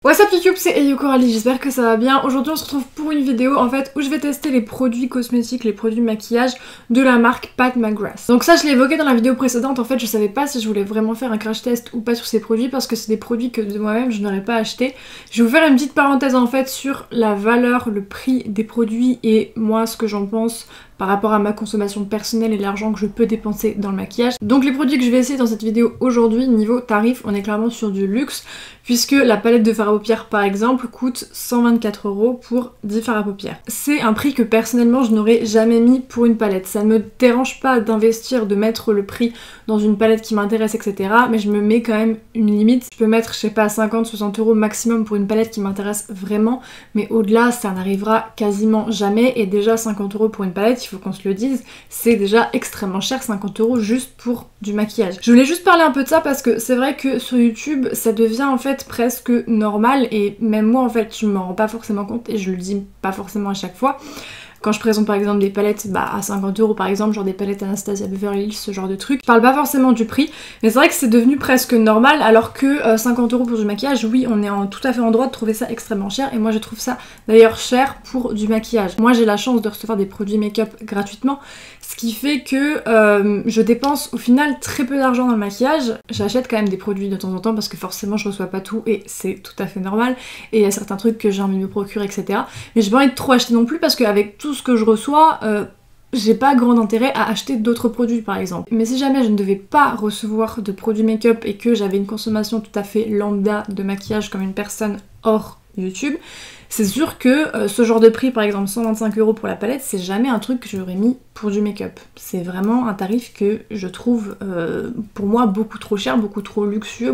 What's up YouTube, c'est Eyo Coralie, j'espère que ça va bien. Aujourd'hui on se retrouve pour une vidéo en fait où je vais tester les produits cosmétiques, les produits maquillage de la marque Pat McGrath. Donc ça je l'ai évoqué dans la vidéo précédente, en fait je savais pas si je voulais vraiment faire un crash test ou pas sur ces produits parce que c'est des produits que de moi-même je n'aurais pas acheté. Je vais vous faire une petite parenthèse en fait sur la valeur, le prix des produits et moi ce que j'en pense par rapport à ma consommation personnelle et l'argent que je peux dépenser dans le maquillage. Donc les produits que je vais essayer dans cette vidéo aujourd'hui, niveau tarif, on est clairement sur du luxe, puisque la palette de fard à paupières par exemple coûte 124 € pour 10 fards à paupières. C'est un prix que personnellement je n'aurais jamais mis pour une palette. Ça ne me dérange pas d'investir, de mettre le prix dans une palette qui m'intéresse, etc. Mais je me mets quand même une limite. Je peux mettre, je sais pas, 50-60 € maximum pour une palette qui m'intéresse vraiment, mais au-delà ça n'arrivera quasiment jamais, et déjà 50 € pour une palette, il faut qu'on se le dise, c'est déjà extrêmement cher, 50 € juste pour du maquillage. Je voulais juste parler un peu de ça parce que c'est vrai que sur YouTube ça devient en fait presque normal, et même moi en fait je m'en rends pas forcément compte et je le dis pas forcément à chaque fois. Quand je présente par exemple des palettes à 50 € par exemple, genre des palettes Anastasia Beverly Hills, ce genre de truc, je parle pas forcément du prix, mais c'est vrai que c'est devenu presque normal, alors que 50 € pour du maquillage, oui on est tout à fait en droit de trouver ça extrêmement cher, et moi je trouve ça d'ailleurs cher pour du maquillage. Moi j'ai la chance de recevoir des produits make-up gratuitement, ce qui fait que je dépense au final très peu d'argent dans le maquillage. J'achète quand même des produits de temps en temps parce que forcément je reçois pas tout et c'est tout à fait normal, et il y a certains trucs que j'ai envie de me procurer, etc. Mais j'ai pas envie de trop acheter non plus parce qu'avec tout ce que je reçois, j'ai pas grand intérêt à acheter d'autres produits par exemple. Mais si jamais je ne devais pas recevoir de produits make-up et que j'avais une consommation tout à fait lambda de maquillage comme une personne hors YouTube, c'est sûr que ce genre de prix, par exemple 125 € pour la palette, c'est jamais un truc que j'aurais mis pour du make-up. C'est vraiment un tarif que je trouve pour moi beaucoup trop cher, beaucoup trop luxueux,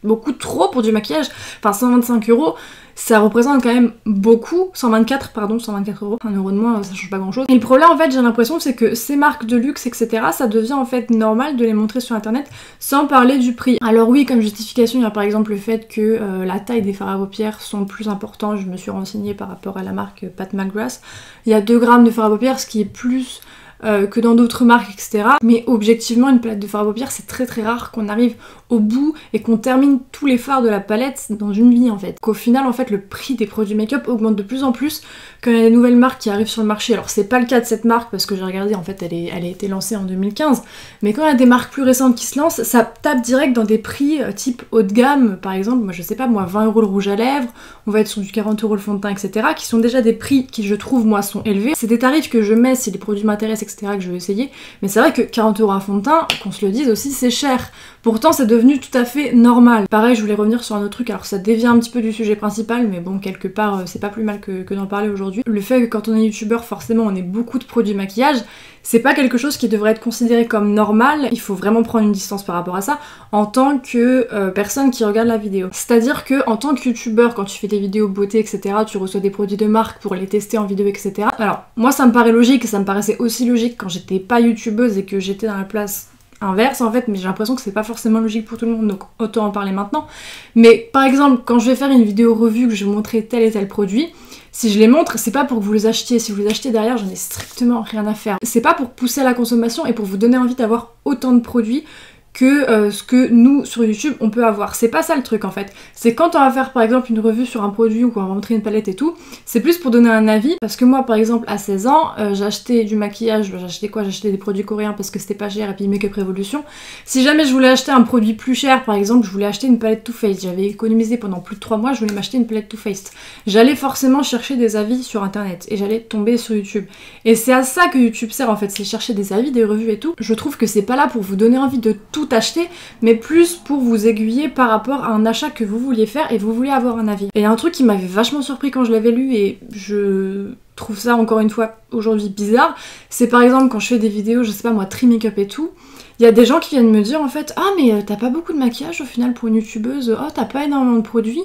beaucoup trop pour du maquillage. Enfin 125 €, ça représente quand même beaucoup. 124 €, 1 euro de moins, ça change pas grand chose. Et le problème en fait, j'ai l'impression, c'est que ces marques de luxe, etc., ça devient en fait normal de les montrer sur internet sans parler du prix. Alors oui, comme justification, il y a par exemple le fait que la taille des fards à paupières sont plus importants. Je me suis renseignée par rapport à la marque Pat McGrath. Il y a 2 grammes de fards à paupières, ce qui est plus que dans d'autres marques, etc. Mais objectivement, une palette de fard à paupières, c'est très très rare qu'on arrive au bout et qu'on termine tous les fards de la palette dans une vie en fait. Qu'au final, en fait, le prix des produits make-up augmente de plus en plus quand il y a des nouvelles marques qui arrivent sur le marché. Alors c'est pas le cas de cette marque parce que j'ai regardé, en fait, elle a été lancée en 2015. Mais quand il y a des marques plus récentes qui se lancent, ça tape direct dans des prix type haut de gamme. Par exemple, moi je sais pas, moi 20 € le rouge à lèvres, on va être sur du 40 € le fond de teint, etc. Qui sont déjà des prix qui, je trouve, moi, sont élevés. C'est des tarifs que je mets si les produits m'intéressent, etc., que je veux essayer. Mais c'est vrai que 40 € un fond de teint, qu'on se le dise aussi, c'est cher. Pourtant c'est devenu tout à fait normal. Pareil, je voulais revenir sur un autre truc, alors ça dévient un petit peu du sujet principal, mais bon, quelque part c'est pas plus mal que d'en parler aujourd'hui. Le fait que quand on est youtubeur, forcément on ait beaucoup de produits maquillage, c'est pas quelque chose qui devrait être considéré comme normal. Il faut vraiment prendre une distance par rapport à ça en tant que personne qui regarde la vidéo. C'est-à-dire que en tant que youtubeur, quand tu fais des vidéos beauté, etc., tu reçois des produits de marque pour les tester en vidéo, etc. Alors moi ça me paraît logique, et ça me paraissait aussi logique quand j'étais pas youtubeuse et que j'étais dans la place inverse en fait, mais j'ai l'impression que c'est pas forcément logique pour tout le monde, donc autant en parler maintenant. Mais par exemple, quand je vais faire une vidéo revue, que je vais vous montrer tel et tel produit, si je les montre, c'est pas pour que vous les achetiez. Si vous les achetez derrière, j'en ai strictement rien à faire. C'est pas pour pousser à la consommation et pour vous donner envie d'avoir autant de produits que ce que nous sur YouTube on peut avoir. C'est pas ça le truc en fait. C'est quand on va faire par exemple une revue sur un produit ou qu'on va montrer une palette et tout, c'est plus pour donner un avis, parce que moi par exemple à 16 ans j'ai acheté du maquillage, j'ai acheté quoi? J'ai acheté des produits coréens parce que c'était pas cher, et puis Make Up Revolution. Si jamais je voulais acheter un produit plus cher, par exemple je voulais acheter une palette Too Faced, j'avais économisé pendant plus de 3 mois, je voulais m'acheter une palette Too Faced, j'allais forcément chercher des avis sur internet et j'allais tomber sur YouTube. Et c'est à ça que YouTube sert en fait, c'est chercher des avis, des revues et tout. Je trouve que c'est pas là pour vous donner envie de tout acheter, mais plus pour vous aiguiller par rapport à un achat que vous vouliez faire et vous vouliez avoir un avis. Et un truc qui m'avait vachement surpris quand je l'avais lu, et je trouve ça encore une fois aujourd'hui bizarre, c'est par exemple quand je fais des vidéos, je sais pas moi, tri make-up et tout, il y a des gens qui viennent me dire en fait « Ah mais t'as pas beaucoup de maquillage au final pour une youtubeuse, oh t'as pas énormément de produits »,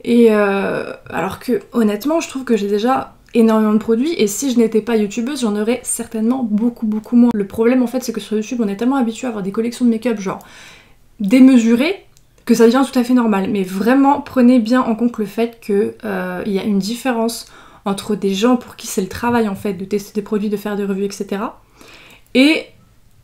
et alors que honnêtement je trouve que j'ai déjà énormément de produits, et si je n'étais pas youtubeuse, j'en aurais certainement beaucoup moins. Le problème en fait, c'est que sur YouTube, on est tellement habitué à avoir des collections de make-up genre démesurées que ça devient tout à fait normal. Mais vraiment, prenez bien en compte le fait que il y a une différence entre des gens pour qui c'est le travail en fait de tester des produits, de faire des revues, etc. et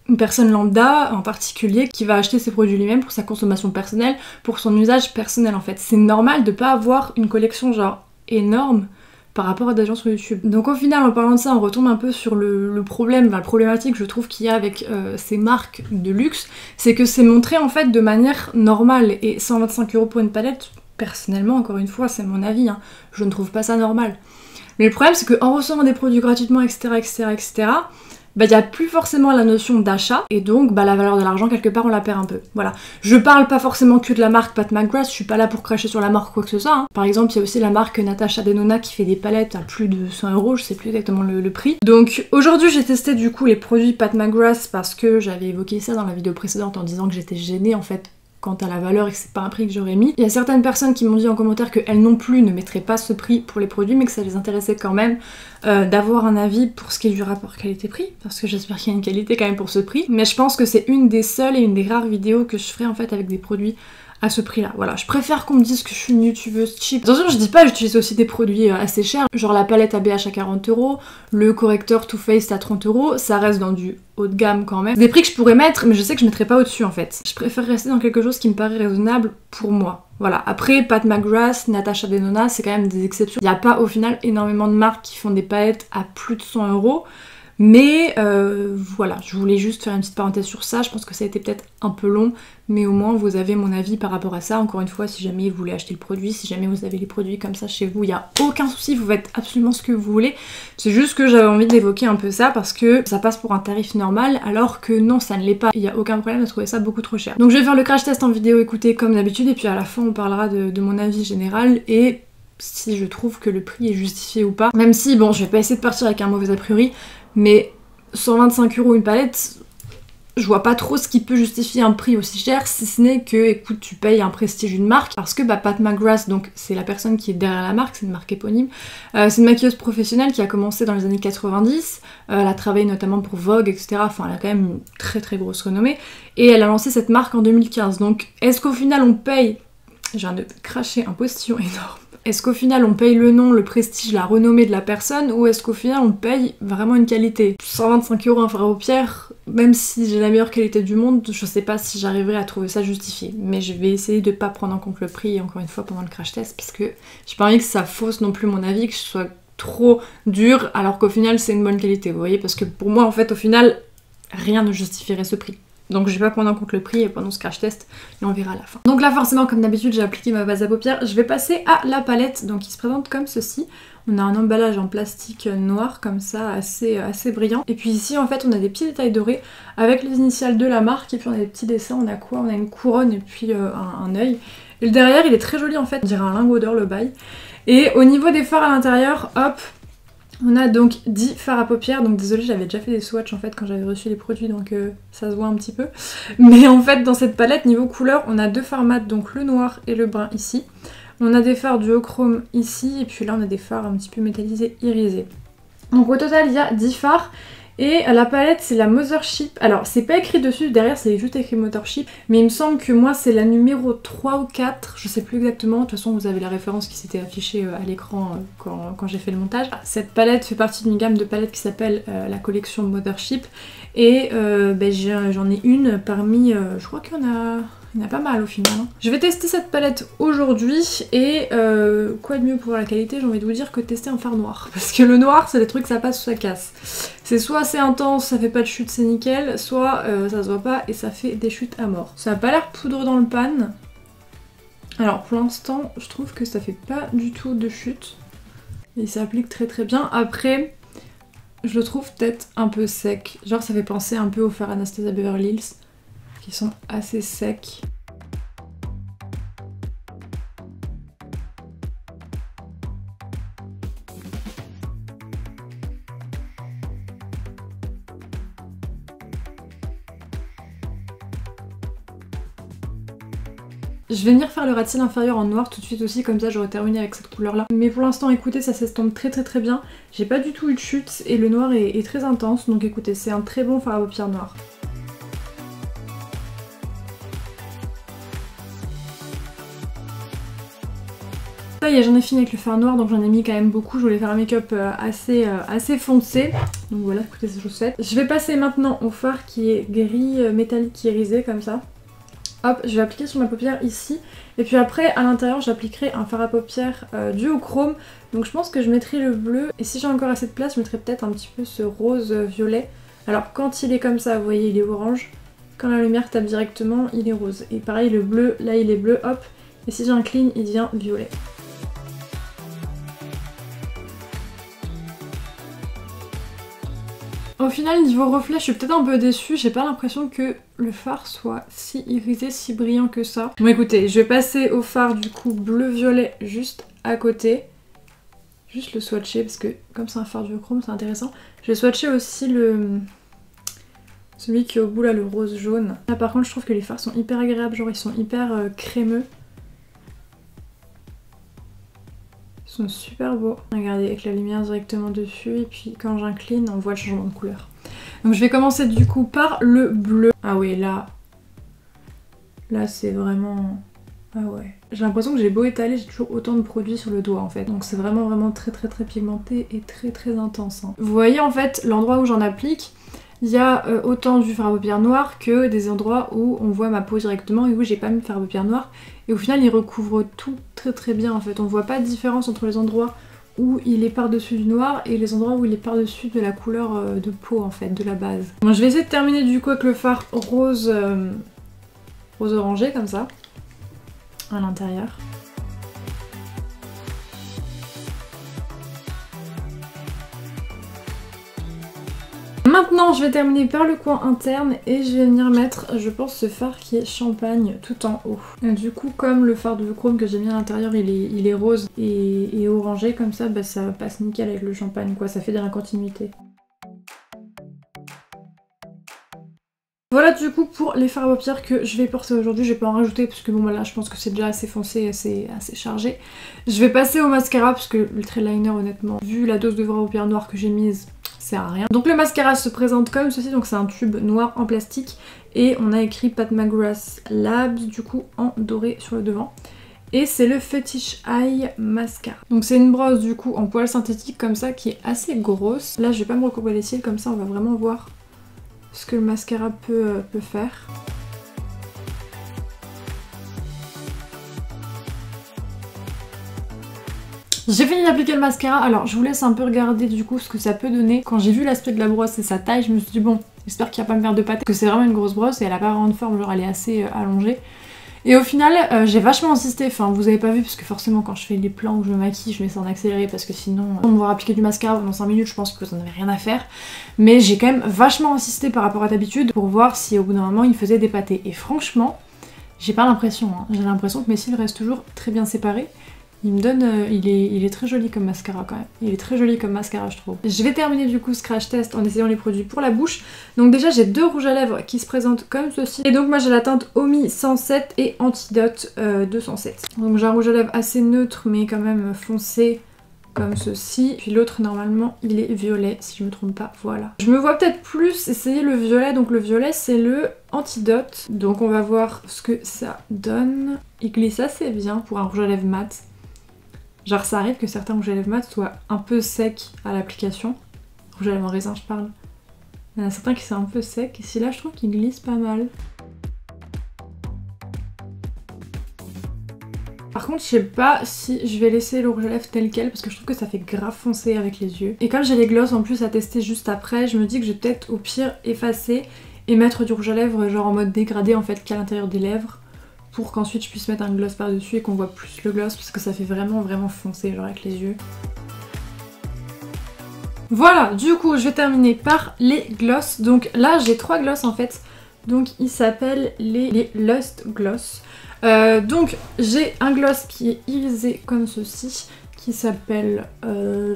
une personne lambda en particulier qui va acheter ses produits lui-même pour sa consommation personnelle, pour son usage personnel en fait. C'est normal de pas avoir une collection genre énorme par rapport à des gens sur YouTube. Donc au final, en parlant de ça, on retombe un peu sur le problème, la problématique je trouve qu'il y a avec ces marques de luxe, c'est que c'est montré en fait de manière normale, et 125 € pour une palette, personnellement, encore une fois, c'est mon avis, hein, je ne trouve pas ça normal. Mais le problème c'est qu'en recevant des produits gratuitement, etc., bah, y a plus forcément la notion d'achat, et donc bah, la valeur de l'argent quelque part on la perd un peu. Voilà. Je parle pas forcément que de la marque Pat McGrath, je suis pas là pour cracher sur la marque ou quoi que ce soit. Hein. Par exemple, il y a aussi la marque Natasha Denona qui fait des palettes à plus de 100 €, je sais plus exactement le prix. Donc aujourd'hui j'ai testé du coup les produits Pat McGrath parce que j'avais évoqué ça dans la vidéo précédente en disant que j'étais gênée en fait quant à la valeur et que c'est pas un prix que j'aurais mis. Il y a certaines personnes qui m'ont dit en commentaire qu'elles non plus ne mettraient pas ce prix pour les produits, mais que ça les intéressait quand même d'avoir un avis pour ce qui est du rapport qualité-prix, parce que j'espère qu'il y a une qualité quand même pour ce prix. Mais je pense que c'est une des seules et une des rares vidéos que je ferai en fait avec des produits à ce prix là. Voilà, je préfère qu'on me dise que je suis une youtubeuse cheap. Attention, je dis pas, j'utilise aussi des produits assez chers, genre la palette ABH à 40 €, le correcteur Too Faced à 30 €, ça reste dans du haut de gamme quand même. Des prix que je pourrais mettre, mais je sais que je mettrais pas au-dessus en fait. Je préfère rester dans quelque chose qui me paraît raisonnable pour moi. Voilà, après Pat McGrath, Natasha Denona, c'est quand même des exceptions. Il n'y a pas au final énormément de marques qui font des palettes à plus de 100 €. Mais voilà, je voulais juste faire une petite parenthèse sur ça, je pense que ça a été peut-être un peu long, mais au moins vous avez mon avis par rapport à ça. Encore une fois, si jamais vous voulez acheter le produit, si jamais vous avez les produits comme ça chez vous, il n'y a aucun souci, vous faites absolument ce que vous voulez. C'est juste que j'avais envie d'évoquer un peu ça parce que ça passe pour un tarif normal alors que non, ça ne l'est pas. Il n'y a aucun problème à trouver ça beaucoup trop cher. Donc je vais faire le crash test en vidéo, écoutez, comme d'habitude, et puis à la fin on parlera de mon avis général et si je trouve que le prix est justifié ou pas. Même si, bon, je vais pas essayer de partir avec un mauvais a priori, mais 125 € une palette, je vois pas trop ce qui peut justifier un prix aussi cher, si ce n'est que, écoute, tu payes un prestige d'une marque, parce que bah, Pat McGrath, donc c'est la personne qui est derrière la marque, c'est une marque éponyme, c'est une maquilleuse professionnelle qui a commencé dans les années 90, elle a travaillé notamment pour Vogue, etc., enfin elle a quand même une très très grosse renommée, et elle a lancé cette marque en 2015, donc est-ce qu'au final on paye, je viens de cracher un postillon énorme, est-ce qu'au final on paye le nom, le prestige, la renommée de la personne, ou est-ce qu'au final on paye vraiment une qualité? 125 € un fard à paupières, même si j'ai la meilleure qualité du monde, je sais pas si j'arriverai à trouver ça justifié. Mais je vais essayer de pas prendre en compte le prix, encore une fois, pendant le crash test, parce que j'ai pas envie que ça fausse non plus mon avis, que je sois trop dur, alors qu'au final c'est une bonne qualité, vous voyez? Parce que pour moi, en fait, au final, rien ne justifierait ce prix. Donc je vais pas prendre en compte le prix pendant ce crash test et on verra à la fin. Donc là forcément comme d'habitude j'ai appliqué ma base à paupières, je vais passer à la palette, donc il se présente comme ceci. On a un emballage en plastique noir comme ça, assez brillant. Et puis ici en fait on a des petits détails dorés avec les initiales de la marque et puis on a des petits dessins, on a quoi? On a une couronne et puis un œil. Et le derrière il est très joli en fait, on dirait un lingot d'or le bail. Et au niveau des fards à l'intérieur, hop, on a donc 10 fards à paupières, donc désolée j'avais déjà fait des swatchs en fait quand j'avais reçu les produits donc ça se voit un petit peu. Mais en fait dans cette palette niveau couleur on a deux fards mat, donc le noir et le brun ici. On a des fards duochrome ici et puis là on a des fards un petit peu métallisés irisés. Donc au total il y a 10 fards. Et la palette c'est la Mothership, alors c'est pas écrit dessus, derrière c'est juste écrit Mothership, mais il me semble que moi c'est la numéro 3 ou 4, je sais plus exactement, de toute façon vous avez la référence qui s'était affichée à l'écran quand j'ai fait le montage. Cette palette fait partie d'une gamme de palettes qui s'appelle la collection Mothership, et j'en ai une parmi, je crois qu'il y en a pas mal au final. Hein. Je vais tester cette palette aujourd'hui et quoi de mieux pour la qualité, j'ai envie de vous dire que tester un fard noir. Parce que le noir c'est des trucs ça passe ou ça casse. C'est soit assez intense, ça fait pas de chute, c'est nickel, soit ça se voit pas et ça fait des chutes à mort. Ça a pas l'air poudreux dans le pan. Alors pour l'instant je trouve que ça fait pas du tout de chute. Et ça applique très très bien. Après je le trouve peut-être un peu sec. Genre ça fait penser un peu au fard Anastasia Beverly Hills. Qui sont assez secs. Je vais venir faire le ras de cils inférieur en noir tout de suite aussi, comme ça j'aurai terminé avec cette couleur là. Mais pour l'instant écoutez ça s'estompe très très bien. J'ai pas du tout eu de chute et le noir est très intense, donc écoutez c'est un très bon fard à paupières noir. Ça y est, j'en ai fini avec le fard noir, donc j'en ai mis quand même beaucoup. Je voulais faire un make-up assez foncé. Donc voilà, écoutez, c'est chose faite. Je vais passer maintenant au fard qui est gris métallique irisé comme ça. Hop, je vais appliquer sur ma paupière ici. Et puis après, à l'intérieur, j'appliquerai un fard à paupières duochrome. Donc je pense que je mettrai le bleu. Et si j'ai encore assez de place, je mettrai peut-être un petit peu ce rose violet. Alors quand il est comme ça, vous voyez, il est orange. Quand la lumière tape directement, il est rose. Et pareil, le bleu, là il est bleu, hop. Et si j'incline, il devient violet. Au final, niveau reflet, je suis peut-être un peu déçue. J'ai pas l'impression que le fard soit si irisé, si brillant que ça. Bon écoutez, je vais passer au fard du coup bleu-violet juste à côté. Juste le swatcher parce que comme c'est un fard duochrome, c'est intéressant. Je vais swatcher aussi celui qui est au bout là, le rose jaune. Là par contre, je trouve que les fards sont hyper agréables, genre ils sont hyper crémeux. Ils sont super beaux. Regardez, avec la lumière directement dessus et puis quand j'incline, on voit le changement de couleur. Donc je vais commencer du coup par le bleu. Ah oui, là c'est vraiment... Ah ouais. J'ai l'impression que j'ai beau étaler, j'ai toujours autant de produits sur le doigt en fait. Donc c'est vraiment très pigmenté et très intense. Hein. Vous voyez en fait l'endroit où j'en applique, il y a autant du fard à paupières noir que des endroits où on voit ma peau directement et où j'ai pas mis de fard à paupières noir. Et au final il recouvre tout très bien en fait. On voit pas de différence entre les endroits où il est par-dessus du noir et les endroits où il est par-dessus de la couleur de peau en fait, de la base. Bon, je vais essayer de terminer du coup avec le fard rose orangé comme ça. À l'intérieur. Maintenant je vais terminer par le coin interne et je vais venir mettre, je pense, ce fard qui est champagne tout en haut. Et du coup comme le fard de chrome que j'ai mis à l'intérieur il est rose et orangé comme ça, bah, ça passe nickel avec le champagne quoi, ça fait de la continuité. Voilà du coup pour les fards à paupières que je vais porter aujourd'hui, je vais pas en rajouter parce que bon voilà, je pense que c'est déjà assez foncé, assez chargé. Je vais passer au mascara parce que le trait liner honnêtement, vu la dose de fard à paupières noir que j'ai mise, sert à rien. Donc le mascara se présente comme ceci, donc c'est un tube noir en plastique et on a écrit Pat McGrath Labs du coup en doré sur le devant. Et c'est le Fetish Eye Mascara. Donc c'est une brosse du coup en poil synthétique comme ça qui est assez grosse. Là je vais pas me recourber les cils comme ça, on va vraiment voir ce que le mascara peut faire. J'ai fini d'appliquer le mascara, alors je vous laisse un peu regarder du coup ce que ça peut donner. Quand j'ai vu l'aspect de la brosse et sa taille, je me suis dit bon, j'espère qu'il va pas me faire de pâté, parce que c'est vraiment une grosse brosse et elle a pas vraiment de forme, genre elle est assez allongée. Et au final, j'ai vachement insisté, enfin vous avez pas vu parce que forcément quand je fais les plans où je me maquille, je mets ça en accéléré parce que sinon, on me voir appliquer du mascara pendant 5 minutes, je pense que vous en avez rien à faire. Mais j'ai quand même vachement insisté par rapport à d'habitude pour voir si au bout d'un moment il faisait des pâtés. Et franchement, j'ai pas l'impression, hein. J'ai l'impression que mes cils restent toujours très bien séparés. Il me donne, il est très joli comme mascara quand même. Il est très joli comme mascara je trouve. Je vais terminer du coup ce crash test en essayant les produits pour la bouche. Donc déjà j'ai deux rouges à lèvres qui se présentent comme ceci. Et donc moi j'ai la teinte Omi 107 et Antidote 207. Donc j'ai un rouge à lèvres assez neutre mais quand même foncé comme ceci. Puis l'autre normalement il est violet si je me trompe pas, voilà. Je me vois peut-être plus essayer le violet. Donc le violet c'est le Antidote. Donc on va voir ce que ça donne. Il glisse assez bien pour un rouge à lèvres mat. Genre ça arrive que certains rouges à lèvres mat soient un peu secs à l'application. Rouge à lèvres en raisin je parle. Il y en a certains qui sont un peu secs et celui-là je trouve qu'il glisse pas mal. Par contre je sais pas si je vais laisser le rouge à lèvres tel quel parce que je trouve que ça fait grave foncé avec les yeux. Et comme j'ai les gloss en plus à tester juste après, je me dis que je vais peut-être au pire effacer et mettre du rouge à lèvres genre en mode dégradé en fait qu'à l'intérieur des lèvres. Pour qu'ensuite je puisse mettre un gloss par dessus et qu'on voit plus le gloss parce que ça fait vraiment foncé genre avec les yeux. Voilà, du coup je vais terminer par les gloss. Donc là j'ai 3 gloss en fait. Donc ils s'appellent les Lust Gloss. Donc j'ai un gloss qui est irisé comme ceci qui s'appelle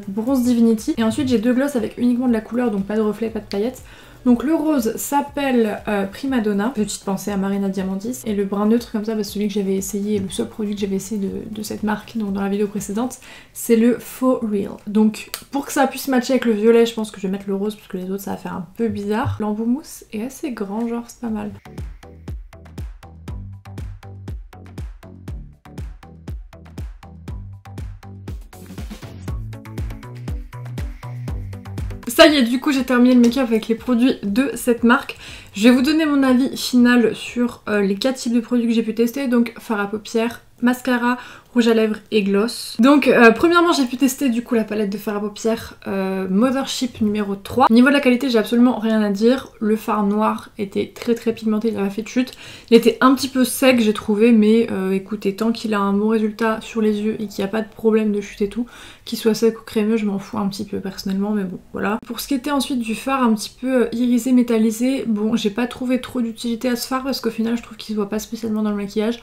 Bronze Divinity. Et ensuite j'ai deux gloss avec uniquement de la couleur, donc pas de reflet, pas de paillettes. Donc le rose s'appelle Prima Donna, petite pensée à Marina Diamandis. Et le brun neutre comme ça, bah, celui que j'avais essayé, le seul produit que j'avais essayé de cette marque donc dans la vidéo précédente, c'est le For Real. Donc pour que ça puisse matcher avec le violet, je pense que je vais mettre le rose parce que les autres ça va faire un peu bizarre. L'embout mousse est assez grand, genre c'est pas mal. Ça y est, du coup j'ai terminé le make-up avec les produits de cette marque. Je vais vous donner mon avis final sur les 4 types de produits que j'ai pu tester, donc fard à paupières, mascara, rouge à lèvres et gloss. Donc premièrement j'ai pu tester du coup la palette de fard à paupières Mothership numéro 3. Au niveau de la qualité j'ai absolument rien à dire. Le fard noir était très pigmenté, il avait fait de chute. Il était un petit peu sec j'ai trouvé, mais écoutez, tant qu'il a un bon résultat sur les yeux et qu'il n'y a pas de problème de chute et tout, qu'il soit sec ou crémeux je m'en fous un petit peu personnellement, mais bon voilà. Pour ce qui était ensuite du fard un petit peu irisé, métallisé, bon j'ai pas trouvé trop d'utilité à ce fard parce qu'au final je trouve qu'il se voit pas spécialement dans le maquillage.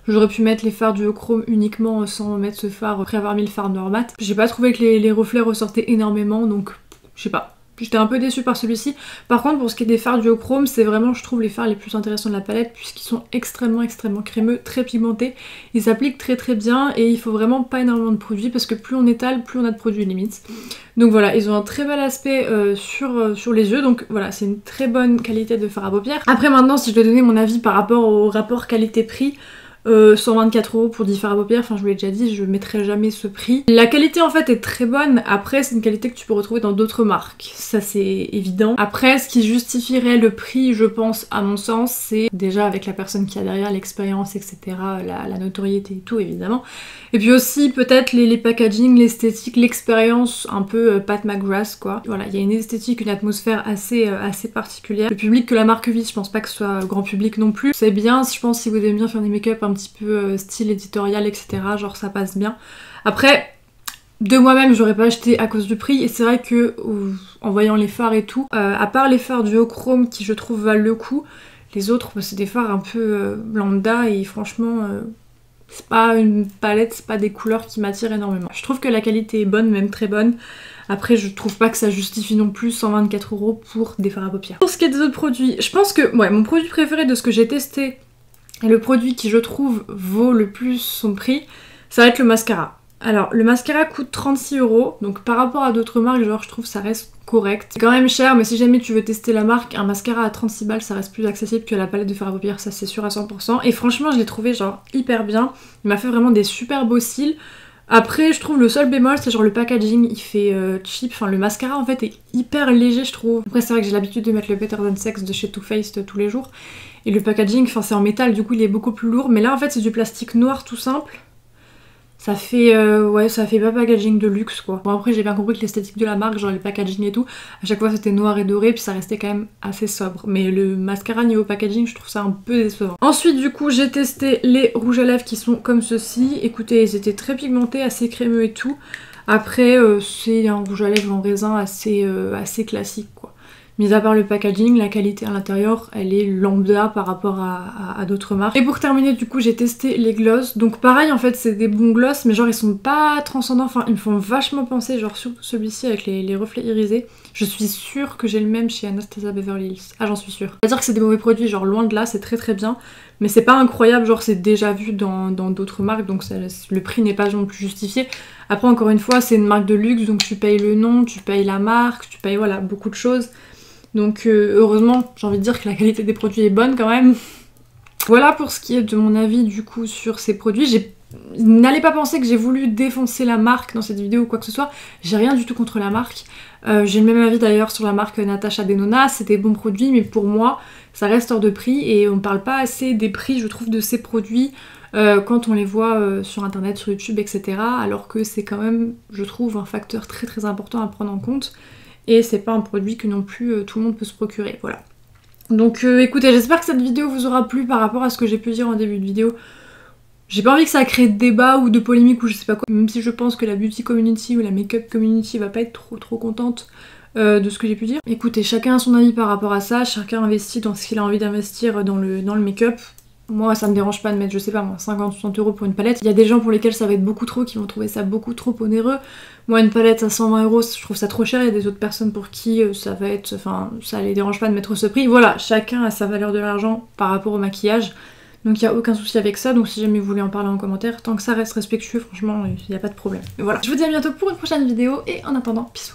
J'aurais pu mettre les fards duochrome uniquement sans mettre ce fard après avoir mis le fard normat. J'ai pas trouvé que les reflets ressortaient énormément, donc je sais pas. J'étais un peu déçue par celui-ci. Par contre, pour ce qui est des fards duochrome, c'est vraiment, je trouve, les fards les plus intéressants de la palette puisqu'ils sont extrêmement crémeux, très pigmentés. Ils s'appliquent très bien et il faut vraiment pas énormément de produits parce que plus on étale, plus on a de produits limite. Donc voilà, ils ont un très bel aspect sur les yeux, donc voilà, c'est une très bonne qualité de fard à paupières. Après maintenant, si je dois donner mon avis par rapport au rapport qualité-prix, 124 € pour 10 fards à paupières, enfin je vous l'ai déjà dit, je mettrai jamais ce prix. La qualité en fait est très bonne, après c'est une qualité que tu peux retrouver dans d'autres marques, ça c'est évident. Après ce qui justifierait le prix, je pense, à mon sens, c'est déjà avec la personne qui a derrière, l'expérience, etc., la notoriété et tout évidemment. Et puis aussi peut-être les packaging, l'esthétique, l'expérience un peu Pat McGrath quoi. Voilà, il y a une esthétique, une atmosphère assez particulière. Le public que la marque vise, je pense pas que ce soit grand public non plus. C'est bien, je pense, si vous aimez bien faire des make-up un petit peu style éditorial, etc. Genre ça passe bien. Après, de moi-même, j'aurais pas acheté à cause du prix. Et c'est vrai que en voyant les fards et tout, à part les fards duochrome qui je trouve valent le coup, les autres, bah, c'est des fards un peu lambda et franchement... c'est pas une palette, c'est pas des couleurs qui m'attirent énormément. Je trouve que la qualité est bonne, même très bonne. Après, je trouve pas que ça justifie non plus 124 € pour des fards à paupières. Pour ce qui est des autres produits, je pense que ouais, mon produit préféré de ce que j'ai testé, et le produit qui je trouve vaut le plus son prix, ça va être le mascara. Alors le mascara coûte 36 €, donc par rapport à d'autres marques, genre je trouve ça reste correct. C'est quand même cher, mais si jamais tu veux tester la marque, un mascara à 36 balles ça reste plus accessible que la palette de fard à paupières, ça c'est sûr à 100%. Et franchement je l'ai trouvé genre hyper bien, il m'a fait vraiment des super beaux cils. Après je trouve le seul bémol c'est genre le packaging, il fait cheap, enfin le mascara en fait est hyper léger je trouve. Après c'est vrai que j'ai l'habitude de mettre le Better Than Sex de chez Too Faced tous les jours. Et le packaging, enfin c'est en métal du coup il est beaucoup plus lourd, mais là en fait c'est du plastique noir tout simple. Ça fait ouais, ça fait pas packaging de luxe quoi. Bon après j'ai bien compris que l'esthétique de la marque, genre les packaging et tout, à chaque fois c'était noir et doré puis ça restait quand même assez sobre. Mais le mascara niveau packaging je trouve ça un peu décevant. Ensuite du coup j'ai testé les rouges à lèvres qui sont comme ceci. Écoutez ils étaient très pigmentés, assez crémeux et tout. Après c'est un rouge à lèvres en raisin assez classique quoi. Mis à part le packaging, la qualité à l'intérieur, elle est lambda par rapport à d'autres marques. Et pour terminer, du coup, j'ai testé les gloss. Donc pareil, en fait, c'est des bons gloss, mais genre ils sont pas transcendants. Enfin, ils me font vachement penser, genre surtout celui-ci avec les reflets irisés. Je suis sûre que j'ai le même chez Anastasia Beverly Hills. Ah, j'en suis sûre. On va dire que c'est des mauvais produits, genre loin de là, c'est très bien. Mais c'est pas incroyable, genre c'est déjà vu dans d'autres marques, donc ça, le prix n'est pas non plus justifié. Après, encore une fois, c'est une marque de luxe, donc tu payes le nom, tu payes la marque, tu payes voilà beaucoup de choses. Donc heureusement, j'ai envie de dire que la qualité des produits est bonne quand même. Voilà pour ce qui est de mon avis du coup sur ces produits. N'allez pas penser que j'ai voulu défoncer la marque dans cette vidéo ou quoi que ce soit. J'ai rien du tout contre la marque. J'ai le même avis d'ailleurs sur la marque Natasha Denona. C'est des bons produits, mais pour moi, ça reste hors de prix. Et on parle pas assez des prix, je trouve, de ces produits quand on les voit sur internet, sur YouTube, etc. Alors que c'est quand même, je trouve, un facteur très important à prendre en compte. Et c'est pas un produit que non plus tout le monde peut se procurer, voilà. Donc écoutez, j'espère que cette vidéo vous aura plu par rapport à ce que j'ai pu dire en début de vidéo. J'ai pas envie que ça crée de débat ou de polémique ou je sais pas quoi, même si je pense que la beauty community ou la make-up community va pas être trop contente de ce que j'ai pu dire. Écoutez, chacun a son avis par rapport à ça, chacun investit dans ce qu'il a envie d'investir dans le make-up. Moi ça me dérange pas de mettre, je sais pas moi, 50-60 € pour une palette. Il y a des gens pour lesquels ça va être beaucoup trop, qui vont trouver ça beaucoup trop onéreux. Moi une palette à 120 €, je trouve ça trop cher. Il y a des autres personnes pour qui ça va être, enfin ça les dérange pas de mettre ce prix. Voilà, chacun a sa valeur de l'argent par rapport au maquillage. Donc il n'y a aucun souci avec ça, donc si jamais vous voulez en parler en commentaire, tant que ça reste respectueux, franchement, il n'y a pas de problème. Et voilà, je vous dis à bientôt pour une prochaine vidéo, et en attendant, bisous.